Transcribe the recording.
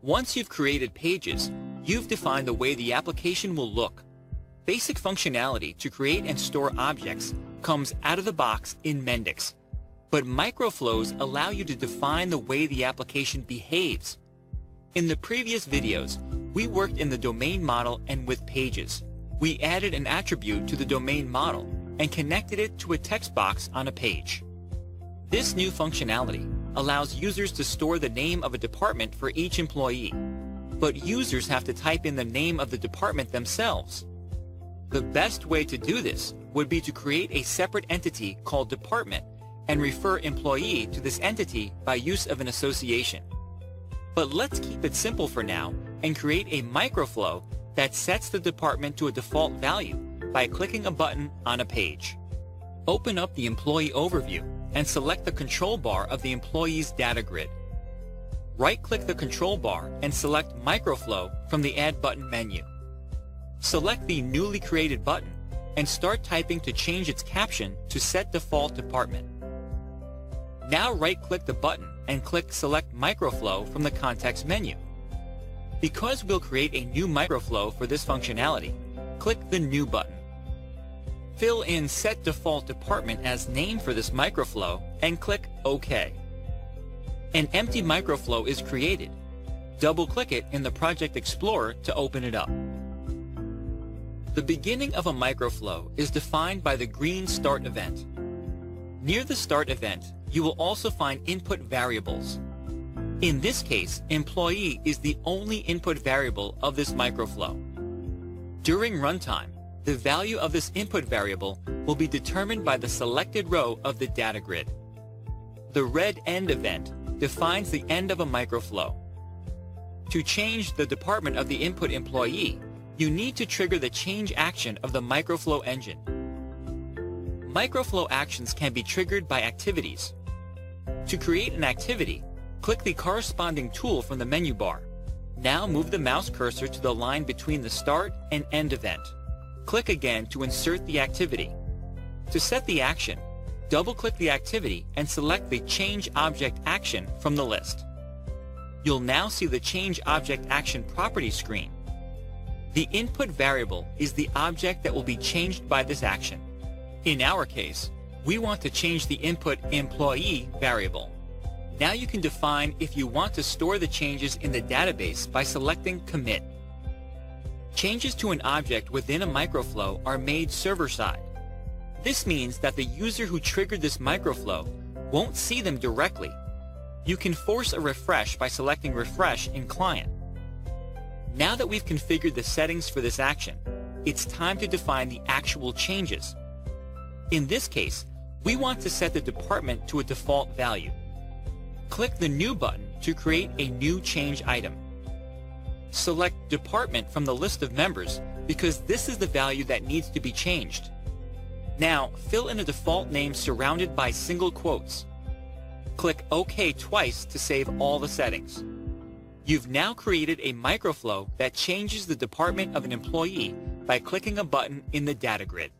Once you've created pages, you've defined the way the application will look. Basic functionality to create and store objects comes out of the box in Mendix, but microflows allow you to define the way the application behaves. In the previous videos, we worked in the domain model and with pages. We added an attribute to the domain model and connected it to a text box on a page. This new functionality allows users to store the name of a department for each employee, but users have to type in the name of the department themselves. The best way to do this would be to create a separate entity called department and refer employee to this entity by use of an association. But let's keep it simple for now and create a microflow that sets the department to a default value by clicking a button on a page. Open up the employee overview and select the control bar of the employee's data grid. Right-click the control bar and select Microflow from the Add Button menu. Select the newly created button and start typing to change its caption to Set Default Department. Now right-click the button and click Select Microflow from the context menu. Because we'll create a new microflow for this functionality, click the New button. Fill in Set Default Department as name for this microflow and click OK. An empty microflow is created. Double-click it in the Project Explorer to open it up. The beginning of a microflow is defined by the green Start event. Near the Start event, you will also find input variables. In this case, employee is the only input variable of this microflow. During runtime, the value of this input variable will be determined by the selected row of the data grid. The red end event defines the end of a microflow. To change the department of the input employee, you need to trigger the change action of the microflow engine. Microflow actions can be triggered by activities. To create an activity, click the corresponding tool from the menu bar. Now move the mouse cursor to the line between the start and end event. Click again to insert the activity. To set the action, double-click the activity and select the Change Object Action from the list. You'll now see the Change Object Action property screen. The input variable is the object that will be changed by this action. In our case, we want to change the input employee variable. Now you can define if you want to store the changes in the database by selecting Commit. Changes to an object within a microflow are made server-side. This means that the user who triggered this microflow won't see them directly. You can force a refresh by selecting Refresh in Client. Now that we've configured the settings for this action, it's time to define the actual changes. In this case, we want to set the department to a default value. Click the New button to create a new change item. Select Department from the list of members because this is the value that needs to be changed. Now, fill in a default name surrounded by single quotes. Click OK twice to save all the settings. You've now created a microflow that changes the department of an employee by clicking a button in the data grid.